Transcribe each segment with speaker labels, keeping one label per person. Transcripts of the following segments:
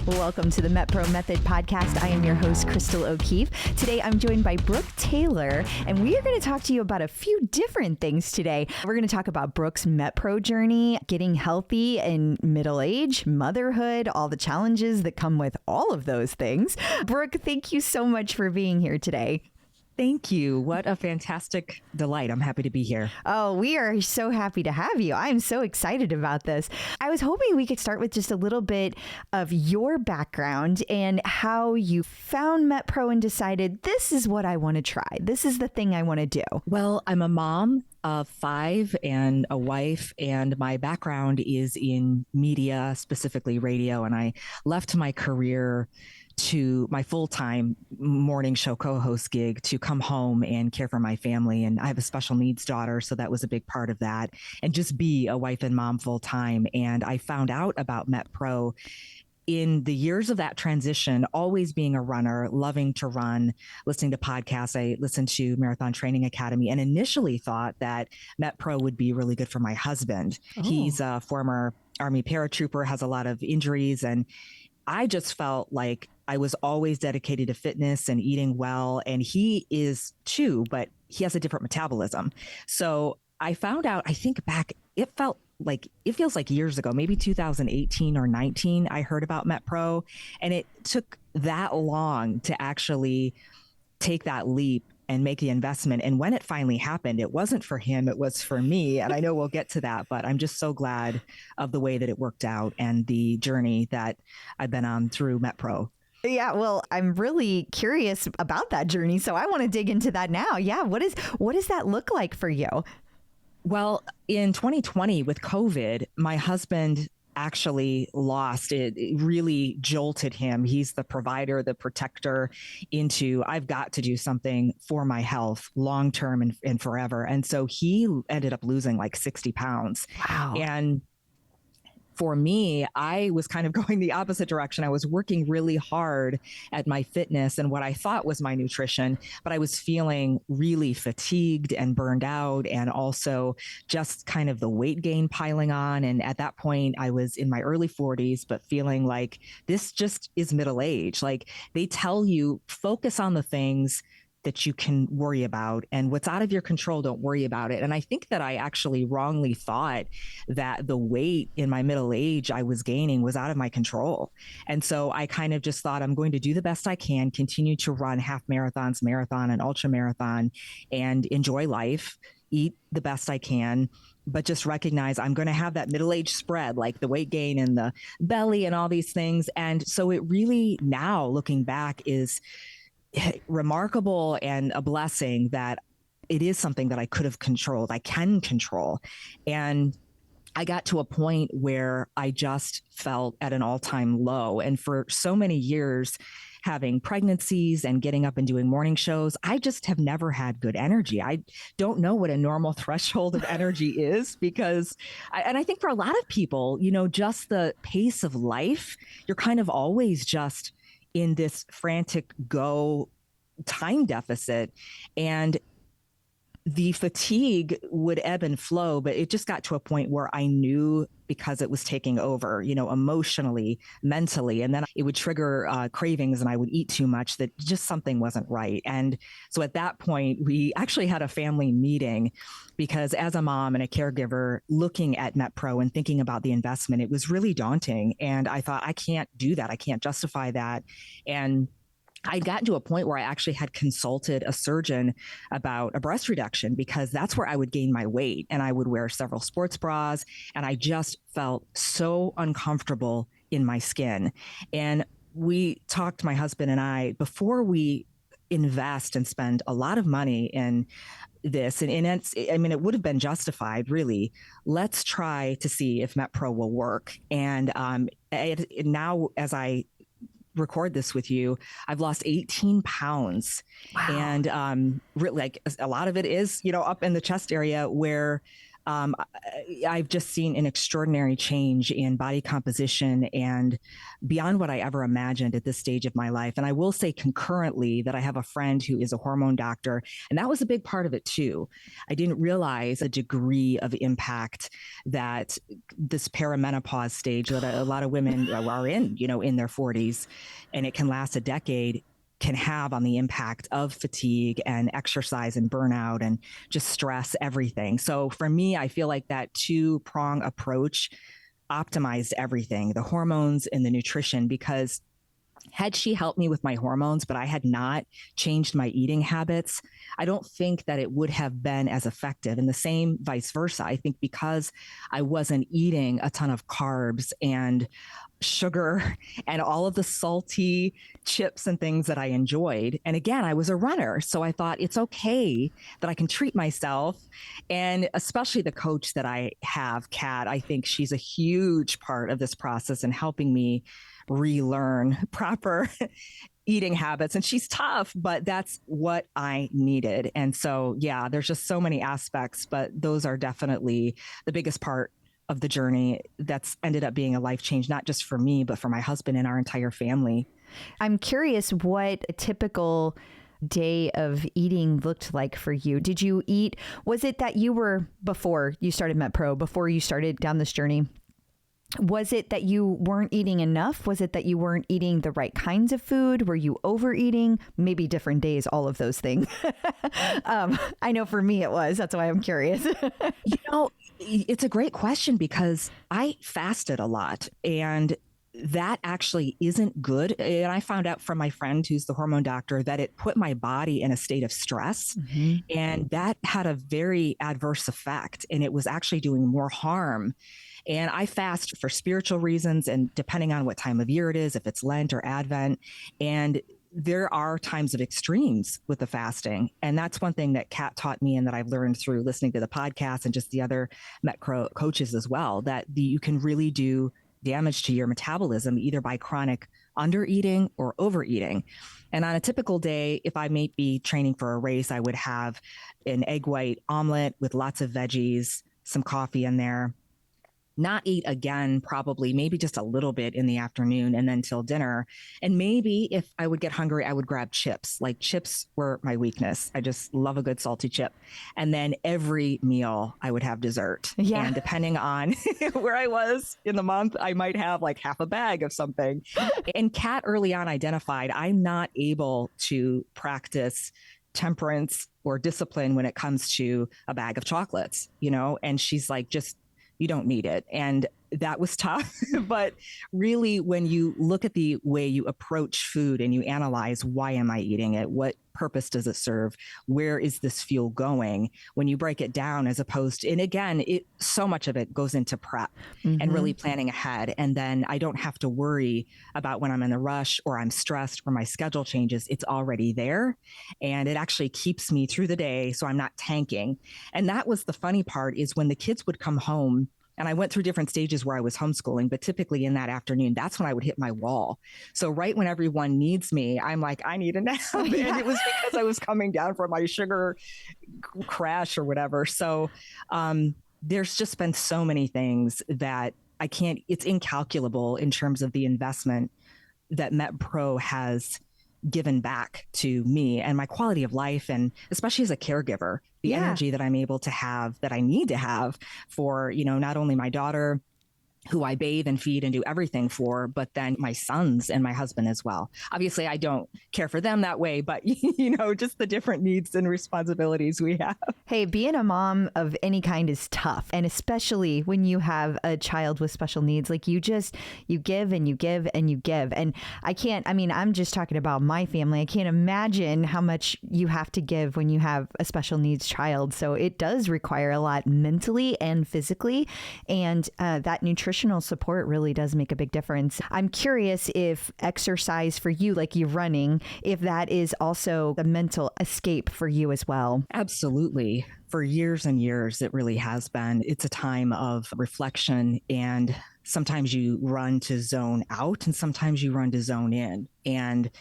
Speaker 1: Welcome to the MetPro Method podcast. I am your host, Crystal O'Keefe. Today, I'm joined by Brooke Taylor, and we are going to talk to you about a few different things today. We're going to talk about Brooke's MetPro journey, getting healthy in middle age, motherhood, all the challenges that come with all of those things. Brooke, thank you so much for being here today.
Speaker 2: Thank you. What a fantastic delight. I'm happy to be here.
Speaker 1: Oh, we are so happy to have you. I'm so excited about this. I was hoping we could start with just a little bit of your background and how you found MetPro and decided this is what I want to try. This is the thing I want to do.
Speaker 2: Well, I'm a mom of 5 and a wife, and my background is in media, specifically radio, and I left my career to my full-time morning show co-host gig to come home and care for my family. And I have a special needs daughter, so that was a big part of that. And just be a wife and mom full-time. And I found out about MetPro in the years of that transition, always being a runner, loving to run, listening to podcasts. I listened to Marathon Training Academy and initially thought that MetPro would be really good for my husband. Oh. He's a former Army paratrooper, has a lot of injuries, and I just felt like I was always dedicated to fitness and eating well. And he is too, but he has a different metabolism. So I found out, I think back, it feels like years ago, maybe 2018 or 19, I heard about MetPro, and it took that long to actually take that leap and make the investment. And when it finally happened, it wasn't for him, it was for me. And I know we'll get to that, but I'm just so glad of the way that it worked out and the journey that I've been on through MetPro.
Speaker 1: Yeah, well, I'm really curious about that journey, so I want to dig into that now. Yeah, what does that look like for you?
Speaker 2: Well, in 2020 with COVID, my husband actually lost it. It really jolted him. He's the provider, the protector into, I've got to do something for my health long term and forever. And so he ended up losing like 60 pounds.
Speaker 1: Wow.
Speaker 2: And for me, I was kind of going the opposite direction. I was working really hard at my fitness and what I thought was my nutrition, but I was feeling really fatigued and burned out, and also just kind of the weight gain piling on. And at that point, I was in my early 40s, but feeling like this just is middle age. Like they tell you, focus on the things that you can worry about, and what's out of your control, don't worry about it. And I think that I actually wrongly thought that the weight in my middle age I was gaining was out of my control. And so I kind of just thought I'm going to do the best I can, continue to run half marathons, marathon and ultra marathon, and enjoy life, eat the best I can, but just recognize I'm going to have that middle age spread, like the weight gain and the belly and all these things. And so it really, now looking back, is remarkable and a blessing that it is something that I could have controlled, I can control. And I got to a point where I just felt at an all-time low. And for so many years, having pregnancies and getting up and doing morning shows, I just have never had good energy. I don't know what a normal threshold of energy is, because, and I think for a lot of people, just the pace of life, you're kind of always just in this frantic go time deficit, and the fatigue would ebb and flow, but it just got to a point where I knew, because it was taking over, emotionally, mentally, and then it would trigger cravings and I would eat too much, that just something wasn't right. And so at that point, we actually had a family meeting, because as a mom and a caregiver looking at MetPro and thinking about the investment, it was really daunting. And I thought, I can't do that. I can't justify that. And I'd gotten to a point where I actually had consulted a surgeon about a breast reduction, because that's where I would gain my weight, and I would wear several sports bras, and I just felt so uncomfortable in my skin. And we talked, my husband and I, before we invest and spend a lot of money in this, and it would have been justified, really. Let's try to see if MetPro will work. And now, as I record this with you, I've lost 18 pounds.
Speaker 1: Wow.
Speaker 2: And really, like, a lot of it is, up in the chest area, where I've just seen an extraordinary change in body composition and beyond what I ever imagined at this stage of my life. And I will say concurrently that I have a friend who is a hormone doctor, and that was a big part of it too. I didn't realize a degree of impact that this perimenopause stage that a lot of women are in, in their 40s, and it can last a decade, can have on the impact of fatigue and exercise and burnout and just stress, everything. So for me, I feel like that two-prong approach optimized everything, the hormones and the nutrition, because had she helped me with my hormones, but I had not changed my eating habits, I don't think that it would have been as effective. And the same vice versa. I think because I wasn't eating a ton of carbs and sugar and all of the salty chips and things that I enjoyed. And again, I was a runner. So I thought it's okay that I can treat myself. And especially the coach that I have, Kat, I think she's a huge part of this process in helping me relearn proper eating habits. And she's tough, but that's what I needed. And so, yeah, there's just so many aspects, but those are definitely the biggest part of the journey that's ended up being a life change, not just for me, but for my husband and our entire family.
Speaker 1: I'm curious what a typical day of eating looked like for you. Did you eat? Was it that you were, before you started MetPro, before you started down this journey, was it that you weren't eating enough? Was it that you weren't eating the right kinds of food? Were you overeating? Maybe different days, all of those things. I know for me it was. That's why I'm curious.
Speaker 2: It's a great question because I fasted a lot, and that actually isn't good. And I found out from my friend who's the hormone doctor that it put my body in a state of stress, and that had a very adverse effect, and it was actually doing more harm. And I fast for spiritual reasons, and depending on what time of year it is, if it's Lent or Advent, and there are times of extremes with the fasting. And that's one thing that Kat taught me and that I've learned through listening to the podcast and just the other MetPro coaches as well, that you can really do damage to your metabolism either by chronic undereating or overeating. And on a typical day, if I may be training for a race, I would have an egg white omelet with lots of veggies, some coffee in there. Not eat again, probably maybe just a little bit in the afternoon and then till dinner. And maybe if I would get hungry, I would grab chips. Like chips were my weakness. I just love a good salty chip. And then every meal I would have dessert. Yeah. And depending on where I was in the month, I might have like half a bag of something. And Kat early on identified I'm not able to practice temperance or discipline when it comes to a bag of chocolates, and she's like, you don't need it. And that was tough. But really, when you look at the way you approach food and you analyze, why am I eating it? What purpose does it serve? Where is this fuel going? When you break it down, as opposed to, and again, so much of it goes into prep and really planning ahead. And then I don't have to worry about when I'm in a rush or I'm stressed or my schedule changes. It's already there. And it actually keeps me through the day. So I'm not tanking. And that was the funny part, is when the kids would come home. And I went through different stages where I was homeschooling, but typically in that afternoon, that's when I would hit my wall. So right when everyone needs me, I'm like, I need a nap. And it was because I was coming down from my sugar crash or whatever. So there's just been so many things that it's incalculable in terms of the investment that MetPro has given back to me and my quality of life, and especially as a caregiver, the energy that I'm able to have, that I need to have for, not only my daughter, who I bathe and feed and do everything for, but then my sons and my husband as well. Obviously, I don't care for them that way, but just the different needs and responsibilities we have.
Speaker 1: Hey, being a mom of any kind is tough. And especially when you have a child with special needs, like you give and you give and you give. And I'm just talking about my family. I can't imagine how much you have to give when you have a special needs child. So it does require a lot mentally and physically. And that nutritional support really does make a big difference. I'm curious if exercise for you, like you running, if that is also a mental escape for you as well.
Speaker 2: Absolutely. For years and years, it really has been. It's a time of reflection, and sometimes you run to zone out and sometimes you run to zone in. And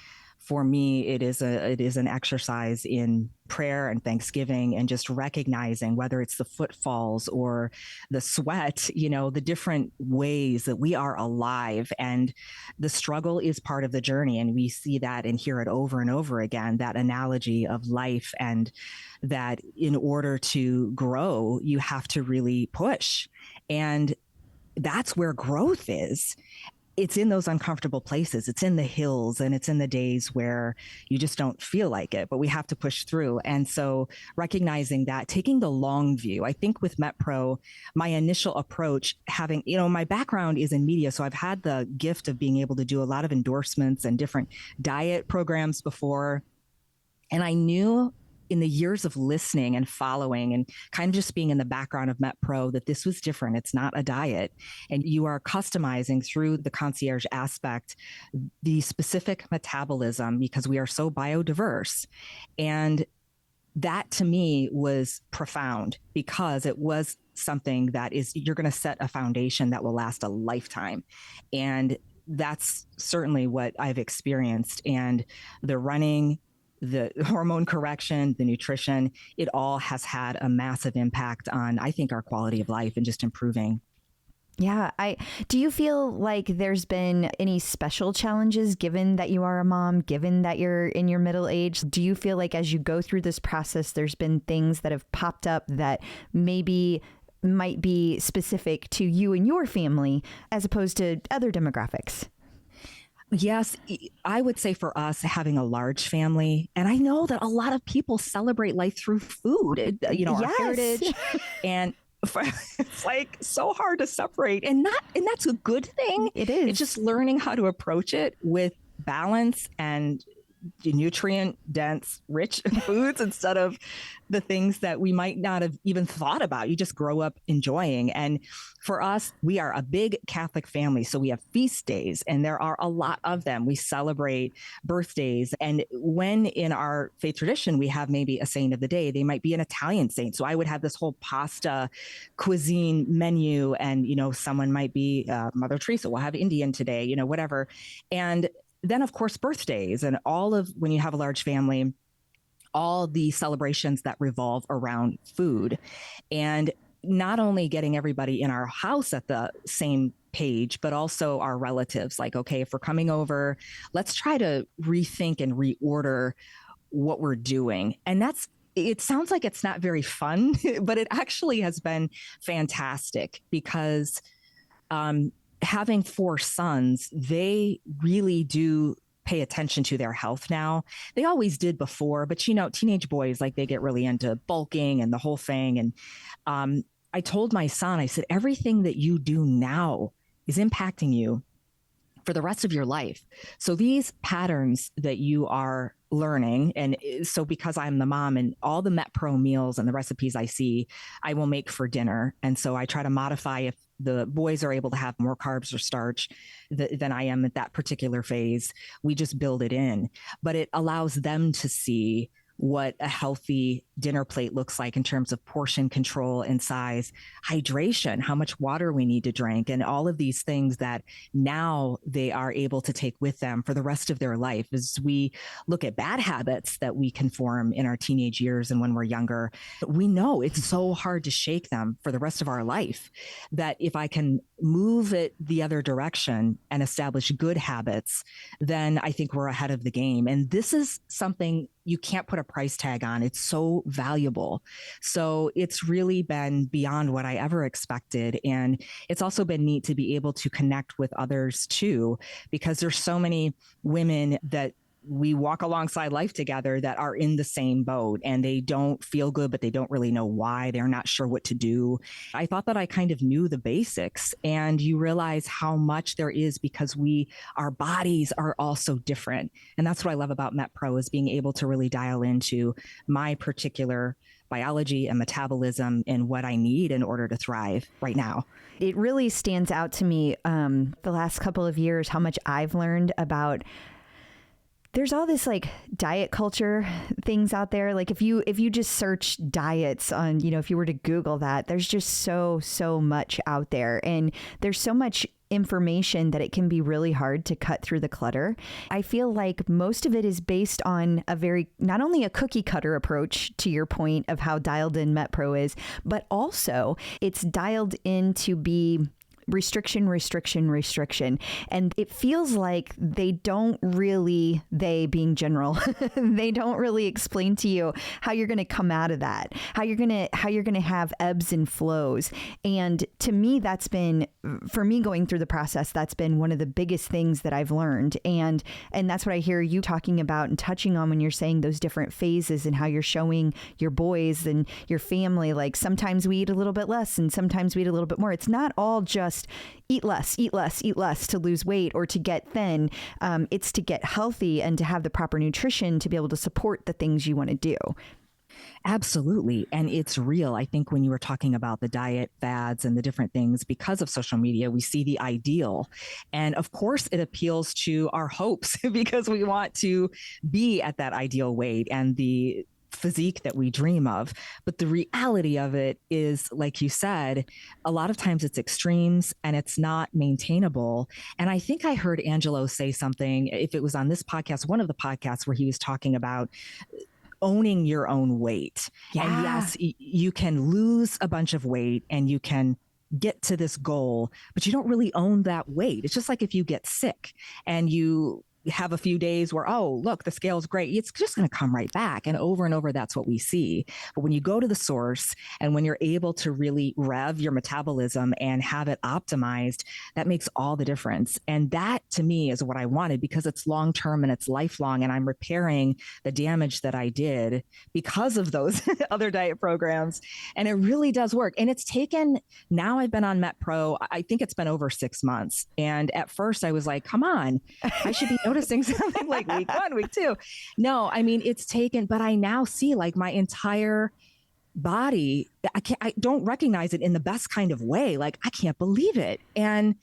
Speaker 2: for me, it is an exercise in prayer and thanksgiving and just recognizing whether it's the footfalls or the sweat, the different ways that we are alive, and the struggle is part of the journey. And we see that and hear it over and over again, that analogy of life, and that in order to grow, you have to really push. And that's where growth is. It's in those uncomfortable places. It's in the hills, and it's in the days where you just don't feel like it, but we have to push through. And so recognizing that, taking the long view, I think with MetPro, my initial approach, having, my background is in media. So I've had the gift of being able to do a lot of endorsements and different diet programs before. And I knew in the years of listening and following and kind of just being in the background of MetPro that this was different. It's not a diet. And you are customizing through the concierge aspect the specific metabolism, because we are so biodiverse. And that to me was profound, because it was something that you're going to set a foundation that will last a lifetime. And that's certainly what I've experienced. And the running, the hormone correction, the nutrition, it all has had a massive impact on, I think, our quality of life and just improving.
Speaker 1: Yeah. Do you feel like there's been any special challenges given that you are a mom, given that you're in your middle age? Do you feel like as you go through this process, there's been things that have popped up that maybe might be specific to you and your family as opposed to other demographics?
Speaker 2: Yes, I would say for us, having a large family, and I know that a lot of people celebrate life through food, our heritage, and it's like so hard to separate, and that's a good thing.
Speaker 1: It is.
Speaker 2: It's just learning how to approach it with balance and nutrient dense, rich foods instead of the things that we might not have even thought about. You just grow up enjoying. And for us, we are a big Catholic family. So we have feast days, and there are a lot of them. We celebrate birthdays. And when in our faith tradition, we have maybe a saint of the day, they might be an Italian saint. So I would have this whole pasta cuisine menu, and, someone might be Mother Teresa. We'll have Indian today, whatever. And then, of course, birthdays and when you have a large family, all the celebrations that revolve around food. And not only getting everybody in our house at the same page, but also our relatives. Like, okay, if we're coming over, let's try to rethink and reorder what we're doing. And it sounds like it's not very fun, but it actually has been fantastic, because having 4 sons, they really do pay attention to their health now. They always did before, but teenage boys, like, they get really into bulking and the whole thing. And I told my son, I said, everything that you do now is impacting you for the rest of your life. So these patterns that you are learning, and so because I'm the mom, and all the MetPro meals and the recipes I see, I will make for dinner. And so I try to modify if the boys are able to have more carbs or starch than I am at that particular phase. We just build it in, but it allows them to see what a healthy dinner plate looks like in terms of portion control and size, hydration, how much water we need to drink, and all of these things that now they are able to take with them for the rest of their life. As we look at bad habits that we can form in our teenage years and when we're younger, we know it's so hard to shake them for the rest of our life, that if I can move it the other direction and establish good habits, then I think we're ahead of the game. And this is something you can't put a price tag on. It's so valuable. So it's really been beyond what I ever expected. And it's also been neat to be able to connect with others too, because there's so many women that we walk alongside life together that are in the same boat, and they don't feel good, but they don't really know why. They're not sure what to do. I thought that I kind of knew the basics, and you realize how much there is, because our bodies are all so different. And that's what I love about MetPro, is being able to really dial into my particular biology and metabolism and what I need in order to thrive right now.
Speaker 1: It really stands out to me the last couple of years, how much I've learned about. There's all this like diet culture things out there. Like if you just search diets on, if you were to Google that, there's just so much out there, and there's so much information that it can be really hard to cut through the clutter. I feel like most of it is based on a very, not only a cookie cutter approach to your point of how dialed in MetPro is, but also it's dialed in to be restriction, restriction, restriction. And it feels like they don't really, they being general, they don't really explain to you how you're going to come out of that, how you're going to have ebbs and flows. And to me, that's been, for me going through the process, that's been one of the biggest things that I've learned. And that's what I hear you talking about and touching on when you're saying those different phases and how you're showing your boys and your family, like sometimes we eat a little bit less and sometimes we eat a little bit more. It's not all just eat less, eat less, eat less to lose weight or to get thin. It's to get healthy and to have the proper nutrition to be able to support the things you want to do.
Speaker 2: Absolutely. And it's real. I think when you were talking about the diet fads and the different things, because of social media, we see the ideal. And of course, it appeals to our hopes because we want to be at that ideal weight and the physique that we dream of. But the reality of it is, like you said, a lot of times it's extremes and it's not maintainable. And I think I heard Angelo say something, if it was on this podcast, one of the podcasts where he was talking about owning your own weight.
Speaker 1: Yeah.
Speaker 2: And yes, you can lose a bunch of weight and you can get to this goal, but you don't really own that weight. It's just like if you get sick and you have a few days where, oh, look, the scale's great. It's just going to come right back. And over, that's what we see. But when you go to the source and when you're able to really rev your metabolism and have it optimized, that makes all the difference. And that to me is what I wanted because it's long-term and it's lifelong. And I'm repairing the damage that I did because of those other diet programs. And it really does work. And it's taken, now I've been on MetPro, I think it's been over 6 months. And at first I was like, come on, I should be noticing something like week 1, week 2. No, I mean, it's taken, but I now see like my entire body, I don't recognize it in the best kind of way. Like, I can't believe it. And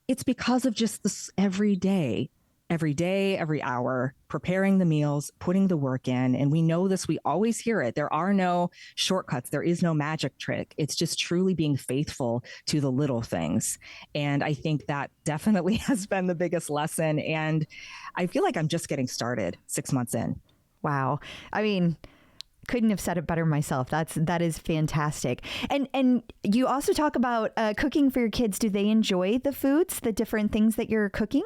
Speaker 2: it's because of just this every day, every hour, preparing the meals, putting the work in. And we know this, we always hear it. There are no shortcuts. There is no magic trick. It's just truly being faithful to the little things. And I think that definitely has been the biggest lesson. And I feel like I'm just getting started 6 months in.
Speaker 1: Wow. I mean, couldn't have said it better myself. That is fantastic. And you also talk about cooking for your kids. Do they enjoy the foods, the different things that you're cooking?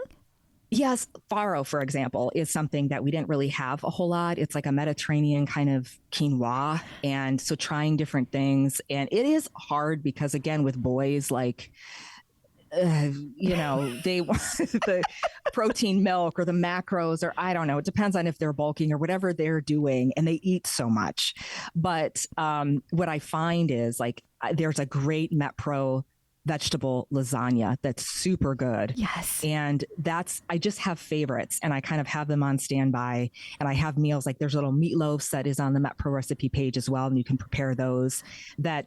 Speaker 2: Yes, farro, for example, is something that we didn't really have a whole lot. It's like a Mediterranean kind of quinoa. And so trying different things. And it is hard because, again, with boys, like, they want the protein milk or the macros, or I don't know. It depends on if they're bulking or whatever they're doing. And they eat so much. But what I find is like there's a great MetPro vegetable lasagna that's super good.
Speaker 1: Yes.
Speaker 2: And I just have favorites and I kind of have them on standby. And I have meals like there's little meatloaves that is on the MetPro recipe page as well. And you can prepare those that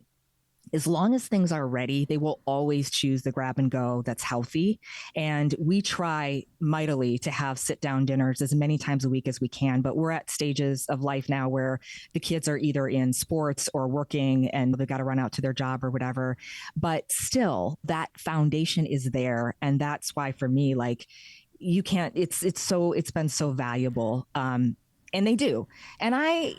Speaker 2: as long as things are ready, they will always choose the grab and go that's healthy. And we try mightily to have sit down dinners as many times a week as we can. But we're at stages of life now where the kids are either in sports or working and they've got to run out to their job or whatever. But still, that foundation is there. And that's why for me, like, you can't, it's been so valuable. And they do. And I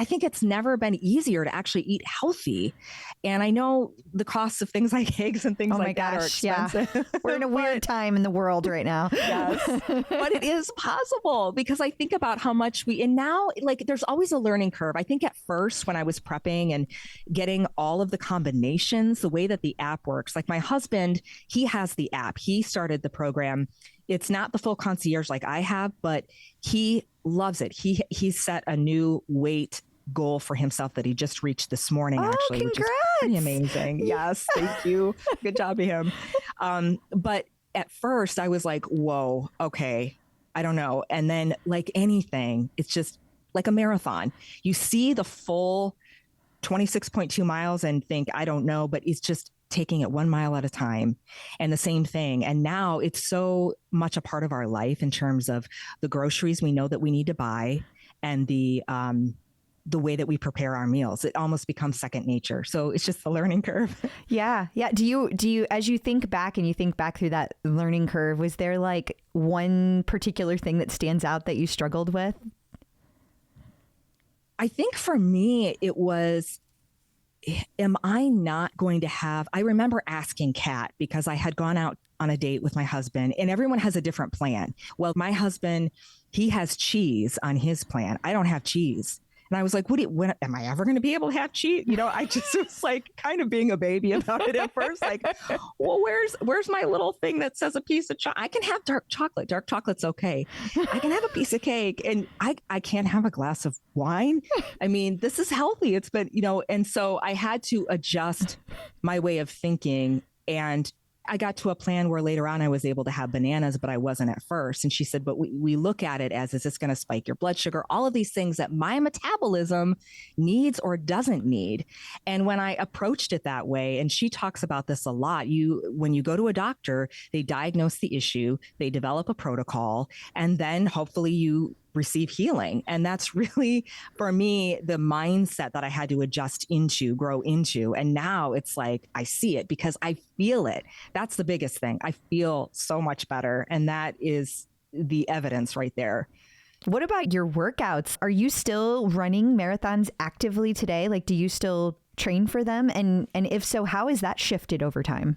Speaker 2: think it's never been easier to actually eat healthy. And I know the costs of things like eggs and things like that are expensive.
Speaker 1: Yeah. We're in a weird time in the world right now.
Speaker 2: Yes. But it is possible because I think about how much and now like there's always a learning curve. I think at first when I was prepping and getting all of the combinations, the way that the app works, like my husband, he has the app. He started the program. It's not the full concierge like I have, but he loves it. He set a new weight goal for himself that he just reached this morning, actually,
Speaker 1: congrats.
Speaker 2: Which is pretty amazing. Yes, thank you. Good job to him. But at first I was like, whoa, okay, I don't know. And then like anything, it's just like a marathon. You see the full 26.2 miles and think, I don't know, but it's just taking it 1 mile at a time and the same thing. And now it's so much a part of our life in terms of the groceries we know that we need to buy and the the way that we prepare our meals. It almost becomes second nature. So it's just the learning curve.
Speaker 1: Yeah. Yeah. Do you, as you think back and you think back through that learning curve, was there like one particular thing that stands out that you struggled with?
Speaker 2: I think for me, it was, am I not going to have, I remember asking Kat because I had gone out on a date with my husband and everyone has a different plan. Well, my husband, he has cheese on his plan. I don't have cheese. And I was like, when am I ever going to be able to have cheese? I just was like kind of being a baby about it at first. Like, well, where's my little thing that says a piece of chocolate? I can have dark chocolate. Dark chocolate's okay. I can have a piece of cake and I can't have a glass of wine. I mean, this is healthy. It's been, and so I had to adjust my way of thinking. And I got to a plan where later on I was able to have bananas, but I wasn't at first. And she said, but we look at it as, is this going to spike your blood sugar? All of these things that my metabolism needs or doesn't need. And when I approached it that way, and she talks about this a lot, when you go to a doctor, they diagnose the issue, they develop a protocol, and then hopefully you receive healing. And that's really, for me, the mindset that I had to adjust into, grow into. And now it's like, I see it because I feel it. That's the biggest thing. I feel so much better. And that is the evidence right there.
Speaker 1: What about your workouts? Are you still running marathons actively today? Like, do you still train for them? And if so, how has that shifted over time?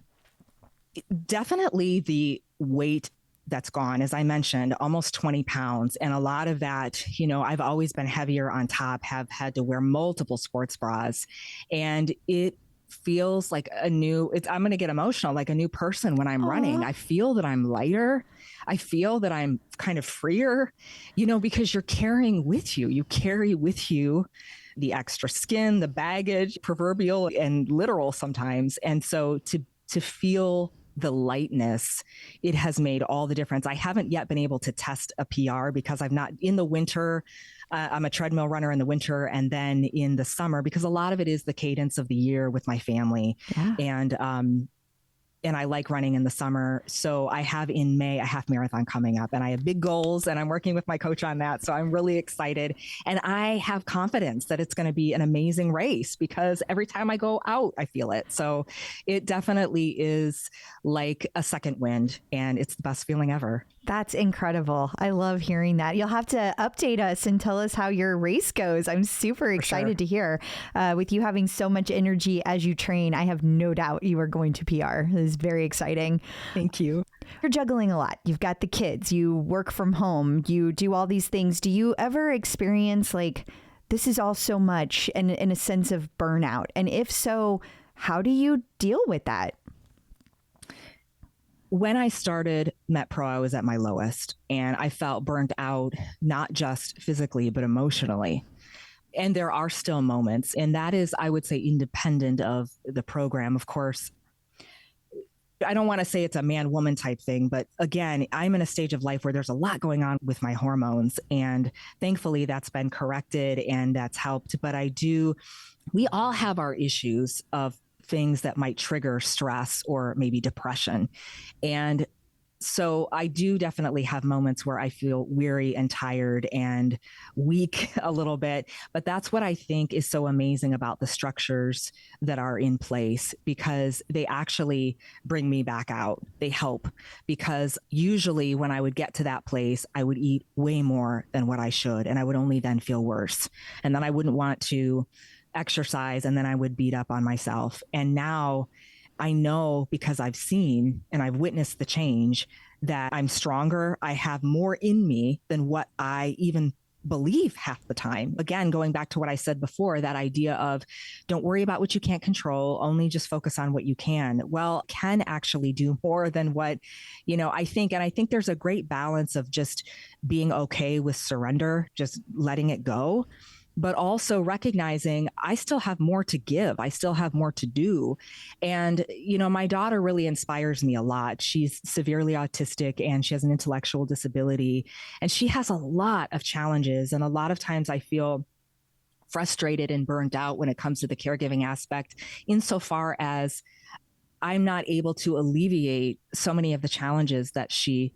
Speaker 2: Definitely the weight that's gone, as I mentioned, almost 20 pounds. And a lot of that, I've always been heavier on top, have had to wear multiple sports bras. And it feels like I'm going to get emotional, like a new person when I'm running. I feel that I'm lighter. I feel that I'm kind of freer, because you're carrying with you. You carry with you the extra skin, the baggage, proverbial and literal sometimes. And so to feel the lightness, it has made all the difference. I haven't yet been able to test a PR because I'm not in the winter. I'm a treadmill runner in the winter and then in the summer, because a lot of it is the cadence of the year with my family. Yeah. And I like running in the summer. So I have in May a half marathon coming up and I have big goals and I'm working with my coach on that. So I'm really excited. And I have confidence that it's going to be an amazing race because every time I go out, I feel it. So it definitely is like a second wind and it's the best feeling ever.
Speaker 1: That's incredible. I love hearing that. You'll have to update us and tell us how your race goes. I'm super excited to hear. With you having so much energy as you train, I have no doubt you are going to PR. It is very exciting.
Speaker 2: Thank you.
Speaker 1: You're juggling a lot. You've got the kids, you work from home, you do all these things. Do you ever experience like, this is all so much and in a sense of burnout? And if so, how do you deal with that?
Speaker 2: When I started MetPro, I was at my lowest and I felt burnt out, not just physically, but emotionally. And there are still moments. And that is, I would say, independent of the program. Of course, I don't want to say it's a man-woman type thing, but again, I'm in a stage of life where there's a lot going on with my hormones. And thankfully, that's been corrected and that's helped. But we all have our issues of things that might trigger stress or maybe depression. And so I do definitely have moments where I feel weary and tired and weak a little bit. But that's what I think is so amazing about the structures that are in place, because they actually bring me back out. They help, because usually when I would get to that place, I would eat way more than what I should. And I would only then feel worse. And then I wouldn't want to exercise and then I would beat up on myself. And now I know, because I've seen and I've witnessed the change, that I'm stronger. I have more in me than what I even believe half the time. Again, going back to what I said before, that idea of don't worry about what you can't control, only just focus on what you can. Well, can actually do more than what, I think. And I think there's a great balance of just being okay with surrender, just letting it go, but also recognizing I still have more to give. I still have more to do. And, my daughter really inspires me a lot. She's severely autistic and she has an intellectual disability and she has a lot of challenges. And a lot of times I feel frustrated and burned out when it comes to the caregiving aspect, insofar as I'm not able to alleviate so many of the challenges that she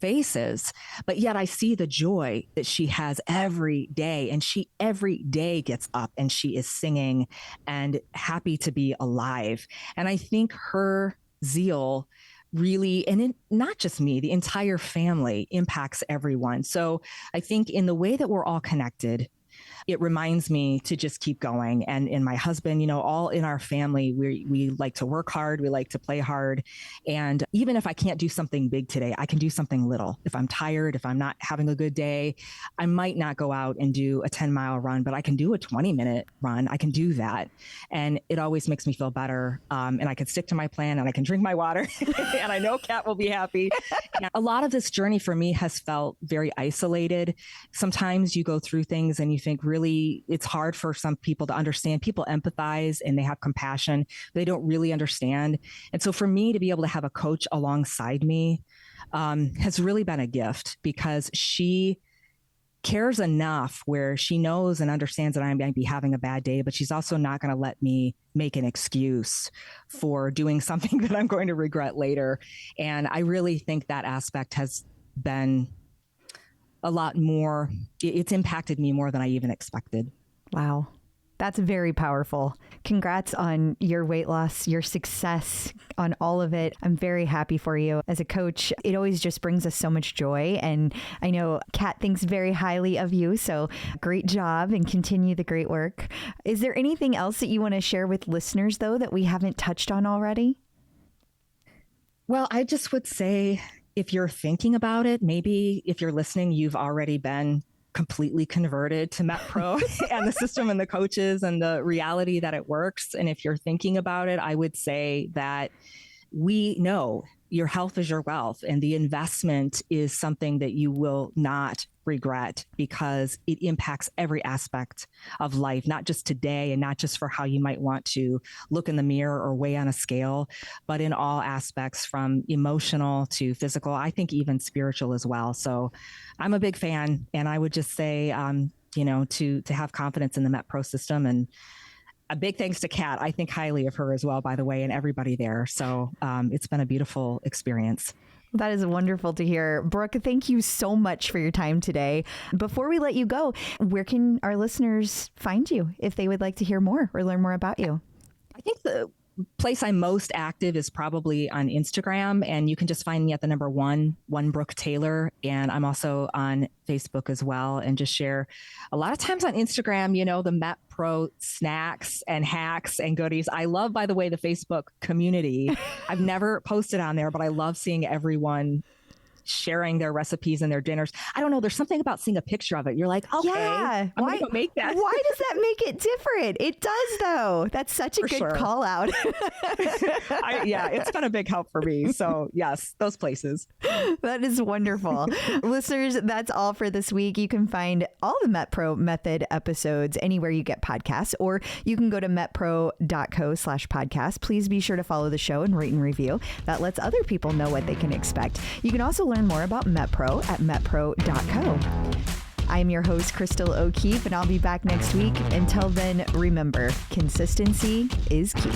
Speaker 2: faces, but yet I see the joy that she has every day. And she every day gets up and she is singing and happy to be alive. And I think her zeal really, and not just me, the entire family impacts everyone. So I think in the way that we're all connected, it reminds me to just keep going. And my husband, all in our family, we like to work hard. We like to play hard. And even if I can't do something big today, I can do something little. If I'm tired, if I'm not having a good day, I might not go out and do a 10-mile run, but I can do a 20-minute run. I can do that. And it always makes me feel better. And I can stick to my plan and I can drink my water and I know Kat will be happy. And a lot of this journey for me has felt very isolated. Sometimes you go through things and you think really it's hard for some people to understand. People empathize and they have compassion. They don't really understand. And so for me to be able to have a coach alongside me has really been a gift, because she cares enough where she knows and understands that I might be having a bad day, but she's also not going to let me make an excuse for doing something that I'm going to regret later. And I really think that aspect has been a lot more. It's impacted me more than I even expected.
Speaker 1: Wow. That's very powerful. Congrats on your weight loss, your success, on all of it. I'm very happy for you. As a coach, it always just brings us so much joy. And I know Kat thinks very highly of you. So great job and continue the great work. Is there anything else that you want to share with listeners, though, that we haven't touched on already?
Speaker 2: Well, I just would say, if you're thinking about it, maybe if you're listening, you've already been completely converted to MetPro and the system and the coaches and the reality that it works. And if you're thinking about it, I would say that we know your health is your wealth, and the investment is something that you will not regret, because it impacts every aspect of life, not just today and not just for how you might want to look in the mirror or weigh on a scale, but in all aspects, from emotional to physical, I think even spiritual as well. So I'm a big fan, and I would just say, to have confidence in the MetPro system. And a big thanks to Kat. I think highly of her as well, by the way, and everybody there. So it's been a beautiful experience.
Speaker 1: That is wonderful to hear. Brooke, thank you so much for your time today. Before we let you go, where can our listeners find you if they would like to hear more or learn more about you?
Speaker 2: I think the place I'm most active is probably on Instagram, and you can just find me at the number one Brooke Taylor. And I'm also on Facebook as well, and just share a lot of times on Instagram, the MetPro snacks and hacks and goodies. I love, by the way, the Facebook community. I've never posted on there, but I love seeing everyone sharing their recipes and their dinners. I don't know. There's something about seeing a picture of it. You're like, okay,
Speaker 1: yeah,
Speaker 2: I'm going to make that.
Speaker 1: Why does that make it different? It does, though. That's such a good call out.
Speaker 2: Yeah, it's been a big help for me. So yes, those places.
Speaker 1: That is wonderful. Listeners, that's all for this week. You can find all the MetPro Method episodes anywhere you get podcasts, or you can go to metpro.co/podcast. Please be sure to follow the show and rate and review. That lets other people know what they can expect. You can also learn more about MetPro at metpro.co. I am your host, Crystal O'Keefe, and I'll be back next week. Until then, remember, consistency is key.